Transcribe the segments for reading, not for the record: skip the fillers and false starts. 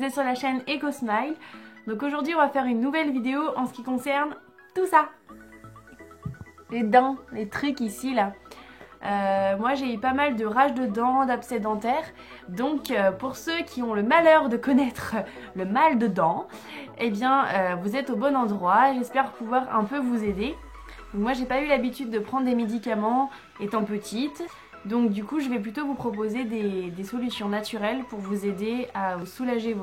êtes sur la chaîne EcoSmile. Donc aujourd'hui on va faire une nouvelle vidéo en ce qui concerne tout ça. Les dents, les trucs ici là. Moi j'ai eu pas mal de rage de dents, d'abcès dentaires. Donc pour ceux qui ont le malheur de connaître le mal de dents, eh bien vous êtes au bon endroit. J'espère pouvoir un peu vous aider. Donc, moi j'ai pas eu l'habitude de prendre des médicaments étant petite. Donc du coup je vais plutôt vous proposer des solutions naturelles pour vous aider à soulager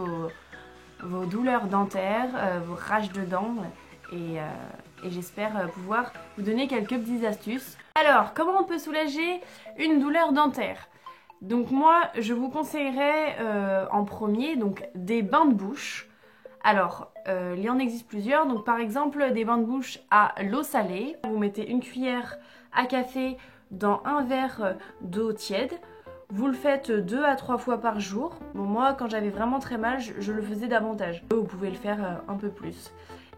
vos douleurs dentaires, vos rages de dents et j'espère pouvoir vous donner quelques petites astuces. Alors, comment on peut soulager une douleur dentaire? Donc moi, je vous conseillerais en premier donc, des bains de bouche. Alors, il y en existe plusieurs. Donc par exemple, des bains de bouche à l'eau salée. Vous mettez une cuillère à café dans un verre d'eau tiède. Vous le faites 2 à 3 fois par jour. Bon, moi, quand j'avais vraiment très mal, je le faisais davantage. Vous pouvez le faire un peu plus.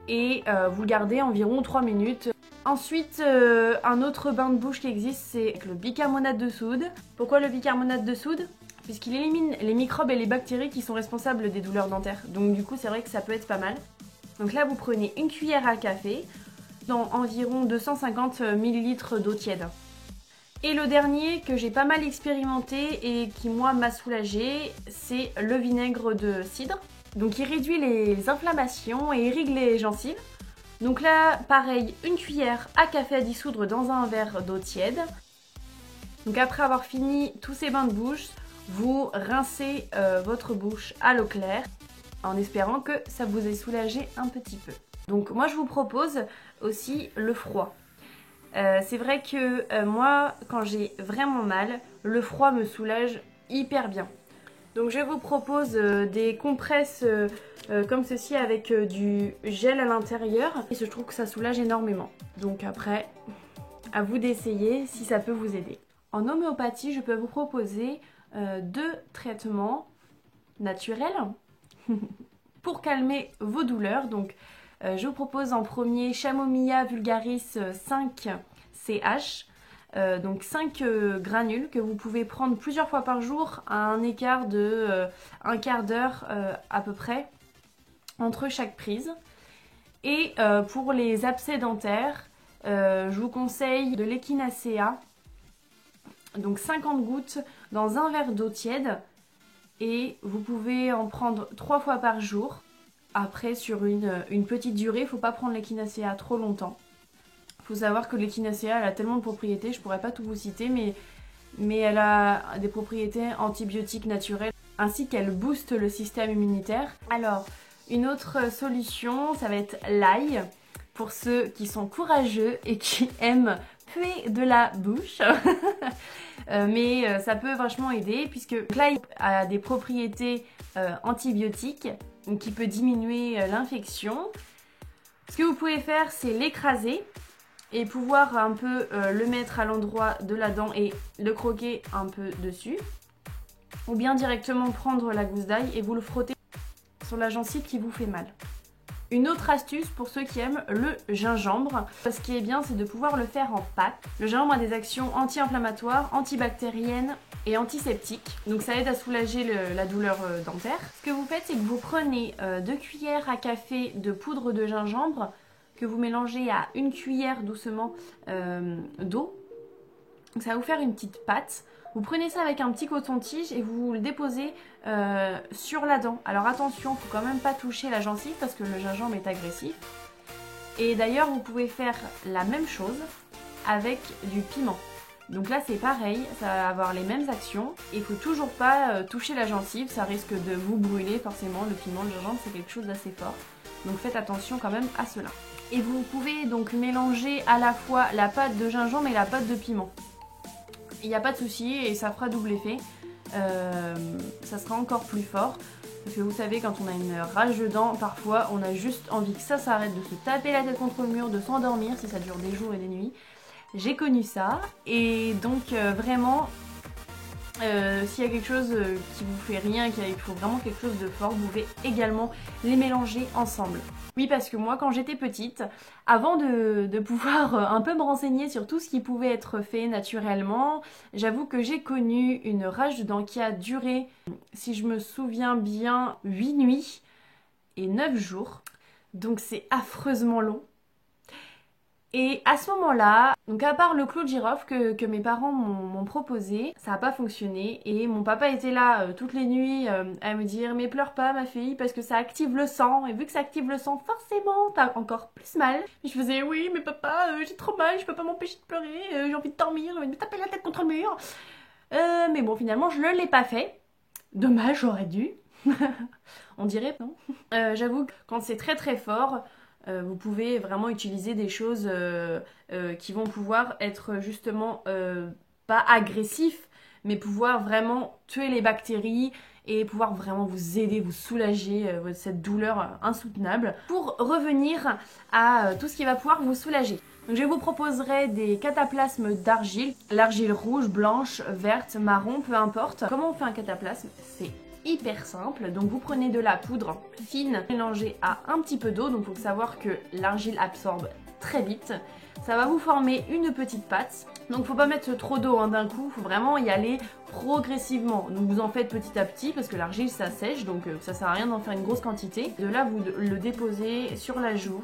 Et vous le gardez environ 3 minutes. Ensuite, un autre bain de bouche qui existe, c'est le bicarbonate de soude. Pourquoi le bicarbonate de soude? Puisqu'il élimine les microbes et les bactéries qui sont responsables des douleurs dentaires. Donc du coup, c'est vrai que ça peut être pas mal. Donc là, vous prenez une cuillère à café dans environ 250 ml d'eau tiède. Et le dernier que j'ai pas mal expérimenté et qui moi m'a soulagé, c'est le vinaigre de cidre. Donc il réduit les inflammations et irrigue les gencives. Donc là, pareil, une cuillère à café à dissoudre dans un verre d'eau tiède. Donc après avoir fini tous ces bains de bouche, vous rincez votre bouche à l'eau claire en espérant que ça vous ait soulagé un petit peu. Donc moi je vous propose aussi le froid. C'est vrai que moi, quand j'ai vraiment mal, le froid me soulage hyper bien. Donc je vous propose des compresses comme ceci avec du gel à l'intérieur. Et je trouve que ça soulage énormément. Donc après, à vous d'essayer si ça peut vous aider. En homéopathie, je peux vous proposer 2 traitements naturels pour calmer vos douleurs. Donc je vous propose en premier Chamomilla vulgaris 5 CH, donc 5 granules que vous pouvez prendre plusieurs fois par jour à un écart de un quart d'heure à peu près entre chaque prise. Et pour les abcès dentaires, je vous conseille de l'Echinacea, donc 50 gouttes dans un verre d'eau tiède et vous pouvez en prendre 3 fois par jour. Après, sur une petite durée, il ne faut pas prendre l'Echinacea trop longtemps. Il faut savoir que l'Echinacea, elle a tellement de propriétés, je ne pourrais pas tout vous citer, mais elle a des propriétés antibiotiques naturelles, ainsi qu'elle booste le système immunitaire. Alors, une autre solution, ça va être l'ail, pour ceux qui sont courageux et qui aiment puer de la bouche. Mais ça peut vachement aider, puisque l'ail a des propriétés antibiotiques, donc qui peut diminuer l'infection. Ce que vous pouvez faire, c'est l'écraser et pouvoir un peu le mettre à l'endroit de la dent et le croquer un peu dessus. Ou bien directement prendre la gousse d'ail et vous le frotter sur la gencive qui vous fait mal. Une autre astuce pour ceux qui aiment le gingembre, ce qui est bien, c'est de pouvoir le faire en pâte. Le gingembre a des actions anti-inflammatoires, antibactériennes et antiseptiques. Donc ça aide à soulager la douleur dentaire. Ce que vous faites, c'est que vous prenez 2 cuillères à café de poudre de gingembre que vous mélangez à 1 cuillère doucement d'eau. Ça va vous faire une petite pâte. Vous prenez ça avec un petit coton-tige et vous le déposez sur la dent. Alors attention, il ne faut quand même pas toucher la gencive parce que le gingembre est agressif. Et d'ailleurs, vous pouvez faire la même chose avec du piment. Donc là, c'est pareil, ça va avoir les mêmes actions. Et il ne faut toujours pas toucher la gencive, ça risque de vous brûler forcément. Le piment, le gingembre, c'est quelque chose d'assez fort. Donc faites attention quand même à cela. Et vous pouvez donc mélanger à la fois la pâte de gingembre et la pâte de piment. Il n'y a pas de souci et ça fera double effet. Ça sera encore plus fort. Parce que vous savez, quand on a une rage de dents, parfois on a juste envie que ça s'arrête, de se taper la tête contre le mur, de s'endormir si ça dure des jours et des nuits. J'ai connu ça et donc vraiment S'il y a quelque chose qui vous fait rien, qu'il faut vraiment quelque chose de fort, vous pouvez également les mélanger ensemble. Oui, parce que moi, quand j'étais petite, avant de pouvoir un peu me renseigner sur tout ce qui pouvait être fait naturellement, j'avoue que j'ai connu une rage de dents qui a duré, si je me souviens bien, 8 nuits et 9 jours. Donc c'est affreusement long. Et à ce moment-là, donc à part le clou de girofle que mes parents m'ont proposé, ça n'a pas fonctionné. Et mon papa était là toutes les nuits à me dire mais pleure pas ma fille parce que ça active le sang. Et vu que ça active le sang, forcément t'as encore plus mal. Et je faisais oui mais papa j'ai trop mal, je peux pas m'empêcher de pleurer, j'ai envie de dormir, j'ai envie de me taper la tête contre le mur. Mais bon finalement je ne l'ai pas fait. Dommage, j'aurais dû. On dirait non. J'avoue que quand c'est très très fort, vous pouvez vraiment utiliser des choses qui vont pouvoir être justement pas agressifs, mais pouvoir vraiment tuer les bactéries et pouvoir vraiment vous aider, vous soulager cette douleur insoutenable. Pour revenir à tout ce qui va pouvoir vous soulager. Donc je vous proposerai des cataplasmes d'argile, l'argile rouge, blanche, verte, marron, peu importe. Comment on fait un cataplasme? C'est hyper simple. Donc vous prenez de la poudre fine mélangée à un petit peu d'eau. Donc il faut savoir que l'argile absorbe très vite. Ça va vous former une petite pâte. Donc faut pas mettre trop d'eau d'un coup, faut vraiment y aller progressivement. Donc vous en faites petit à petit parce que l'argile ça sèche, donc ça sert à rien d'en faire une grosse quantité. De là vous le déposez sur la joue.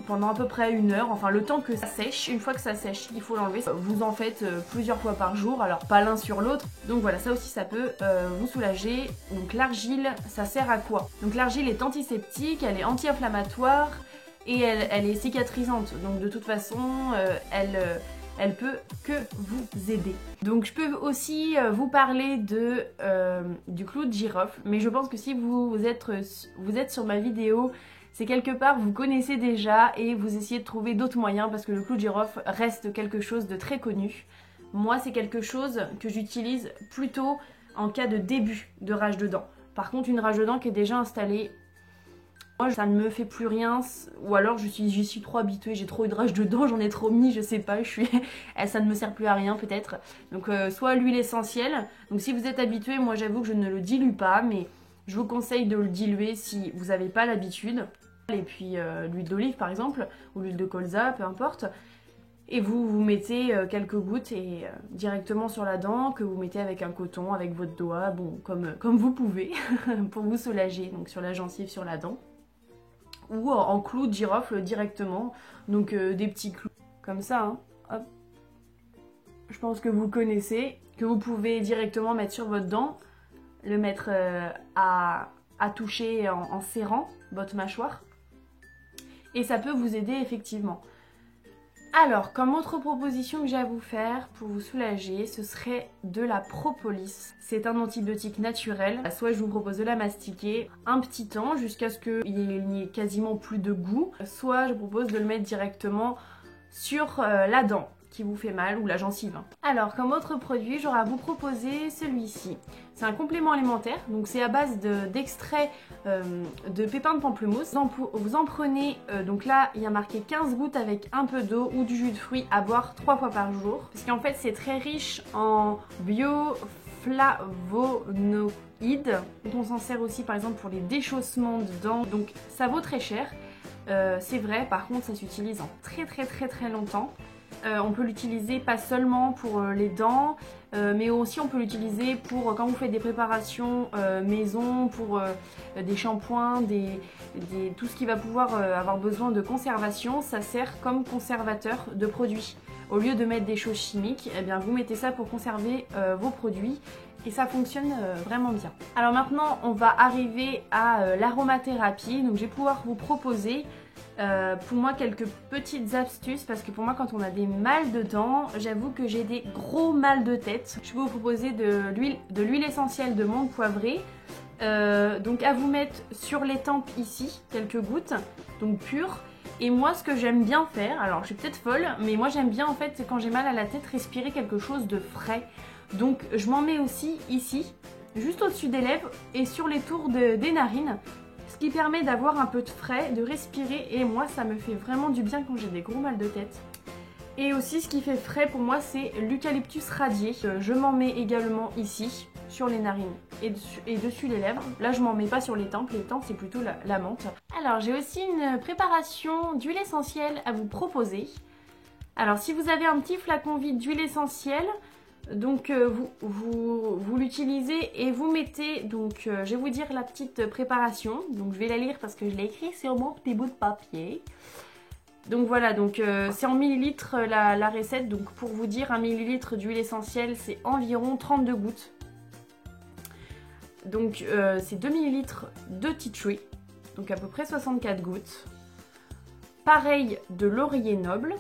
Pendant à peu près 1 heure, enfin le temps que ça sèche. Une fois que ça sèche, il faut l'enlever. Vous en faites plusieurs fois par jour, alors pas l'un sur l'autre. Donc voilà, ça aussi ça peut vous soulager. Donc l'argile, ça sert à quoi? Donc l'argile est antiseptique, elle est anti-inflammatoire et elle est cicatrisante. Donc de toute façon, elle peut que vous aider. Donc je peux aussi vous parler du clou de girofle, mais je pense que si vous êtes sur ma vidéo, c'est quelque part vous connaissez déjà et vous essayez de trouver d'autres moyens parce que le clou de girofle reste quelque chose de très connu. Moi c'est quelque chose que j'utilise plutôt en cas de début de rage de dents. Par contre une rage de dents qui est déjà installée, moi ça ne me fait plus rien, ou alors j'y suis trop habituée, j'ai trop eu de rage de dents, j'en ai trop mis, je sais pas, ça ne me sert plus à rien peut-être. Donc soit l'huile essentielle, donc si vous êtes habitué, moi j'avoue que je ne le dilue pas, mais je vous conseille de le diluer si vous n'avez pas l'habitude. Et puis l'huile d'olive par exemple, ou l'huile de colza, peu importe. Et vous mettez quelques gouttes et directement sur la dent, que vous mettez avec un coton, avec votre doigt, bon, comme vous pouvez, pour vous soulager, donc sur la gencive, sur la dent. Ou en clou de girofle directement, donc des petits clous, comme ça, hein. Hop. Je pense que vous connaissez, que vous pouvez directement mettre sur votre dent, le mettre à toucher en serrant votre mâchoire. Et ça peut vous aider effectivement. Alors, comme autre proposition que j'ai à vous faire pour vous soulager, ce serait de la propolis. C'est un antibiotique naturel. Soit je vous propose de la mastiquer un petit temps jusqu'à ce qu'il n'y ait quasiment plus de goût. Soit je vous propose de le mettre directement sur la dent qui vous fait mal ou la gencive. Alors comme autre produit, j'aurai à vous proposer celui-ci. C'est un complément alimentaire, donc c'est à base d'extrait de pépins de pamplemousse. Vous en prenez, donc là il y a marqué 15 gouttes avec un peu d'eau ou du jus de fruits à boire 3 fois par jour. Parce qu'en fait c'est très riche en bioflavonoïdes. On s'en sert aussi par exemple pour les déchaussements de dents, donc ça vaut très cher. C'est vrai, par contre ça s'utilise en très longtemps. On peut l'utiliser pas seulement pour les dents, mais aussi on peut l'utiliser pour quand vous faites des préparations maison, pour des shampoings, tout ce qui va pouvoir avoir besoin de conservation. Ça sert comme conservateur de produits. Au lieu de mettre des choses chimiques, eh bien vous mettez ça pour conserver vos produits. Et ça fonctionne vraiment bien. Alors maintenant, on va arriver à l'aromathérapie. Donc je vais pouvoir vous proposer pour moi quelques petites astuces parce que pour moi quand on a des mal de dents, j'avoue que j'ai des gros mal de tête. Je vais vous proposer de l'huile essentielle de menthe poivrée. Donc à vous mettre sur les tempes ici, quelques gouttes, donc pures. Et moi ce que j'aime bien faire, alors je suis peut-être folle, mais moi j'aime bien en fait quand j'ai mal à la tête respirer quelque chose de frais. Donc je m'en mets aussi ici, juste au-dessus des lèvres et sur les tours des narines. Ce qui permet d'avoir un peu de frais, de respirer, et moi ça me fait vraiment du bien quand j'ai des gros mal de tête. Et aussi ce qui fait frais pour moi c'est l'eucalyptus radié. Je m'en mets également ici sur les narines et dessus les lèvres. Là je m'en mets pas sur les tempes c'est plutôt la menthe. Alors j'ai aussi une préparation d'huile essentielle à vous proposer. Alors si vous avez un petit flacon vide d'huile essentielle, donc vous l'utilisez et vous mettez, donc je vais vous dire la petite préparation. Donc je vais la lire parce que je l'ai écrit sur mon petit bout de papier. Donc voilà, donc c'est en millilitres la recette. Donc pour vous dire, 1 millilitre d'huile essentielle c'est environ 32 gouttes. Donc c'est 2 millilitres de tea tree, donc à peu près 64 gouttes. Pareil de laurier noble,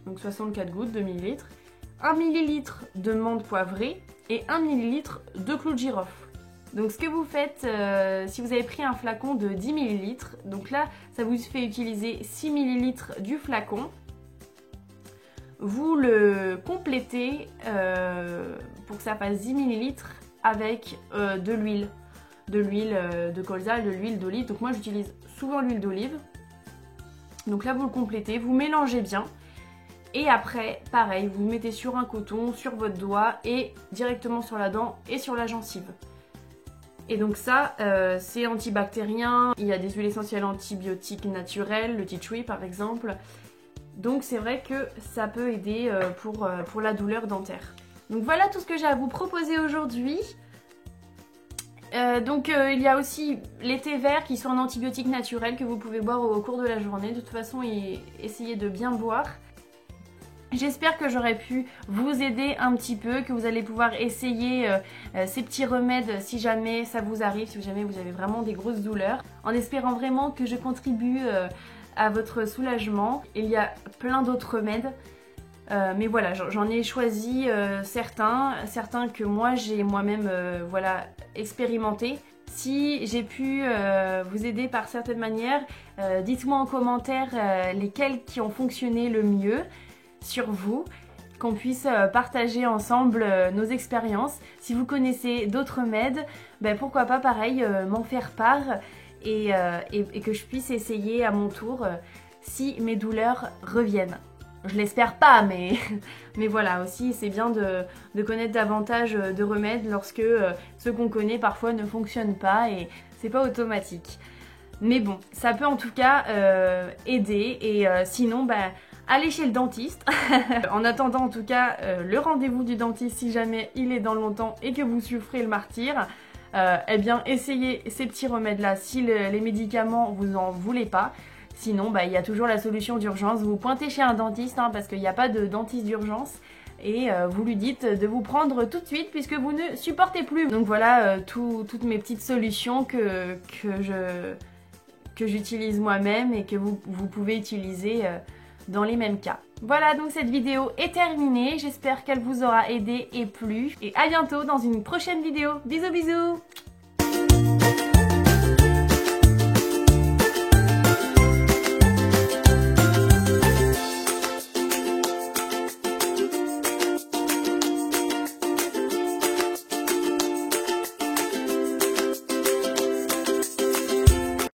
donc 64 gouttes, 2 millilitres. 1 millilitre de menthe poivrée et 1 millilitre de clou de girofle. Donc ce que vous faites, si vous avez pris un flacon de 10 millilitres, donc là ça vous fait utiliser 6 millilitres du flacon. Vous le complétez pour que ça fasse 10 millilitres avec de l'huile de colza, de l'huile d'olive. Donc moi j'utilise souvent l'huile d'olive. Donc là vous le complétez, vous mélangez bien. Et après, pareil, vous mettez sur un coton, sur votre doigt et directement sur la dent et sur la gencive. Et donc ça, c'est antibactérien. Il y a des huiles essentielles antibiotiques naturelles, le tea tree par exemple. Donc c'est vrai que ça peut aider pour la douleur dentaire. Donc voilà tout ce que j'ai à vous proposer aujourd'hui. Il y a aussi les thés verts qui sont un antibiotique naturel que vous pouvez boire au cours de la journée. De toute façon, essayez de bien boire. J'espère que j'aurai pu vous aider un petit peu, que vous allez pouvoir essayer ces petits remèdes si jamais ça vous arrive, si jamais vous avez vraiment des grosses douleurs, en espérant vraiment que je contribue à votre soulagement. Il y a plein d'autres remèdes, mais voilà, j'en ai choisi certains que moi j'ai moi-même voilà, expérimenté. Si j'ai pu vous aider par certaines manières, dites-moi en commentaire lesquels qui ont fonctionné le mieux sur vous, qu'on puisse partager ensemble nos expériences. Si vous connaissez d'autres remèdes, ben pourquoi pas pareil m'en faire part et que je puisse essayer à mon tour si mes douleurs reviennent. Je l'espère pas, mais voilà, aussi c'est bien de connaître davantage de remèdes lorsque ceux qu'on connaît parfois ne fonctionnent pas et c'est pas automatique. Mais bon, ça peut en tout cas aider et sinon, bah, allez chez le dentiste. En attendant en tout cas le rendez-vous du dentiste si jamais il est dans longtemps et que vous souffrez le martyre, eh bien essayez ces petits remèdes là si les médicaments vous en voulez pas. Sinon bah, il y a toujours la solution d'urgence, vous pointez chez un dentiste hein, parce qu'il n'y a pas de dentiste d'urgence et vous lui dites de vous prendre tout de suite puisque vous ne supportez plus. Donc voilà toutes mes petites solutions que j'utilise moi-même et que vous pouvez utiliser dans les mêmes cas. Voilà, donc cette vidéo est terminée, j'espère qu'elle vous aura aidé et plu. Et à bientôt dans une prochaine vidéo. Bisous bisous.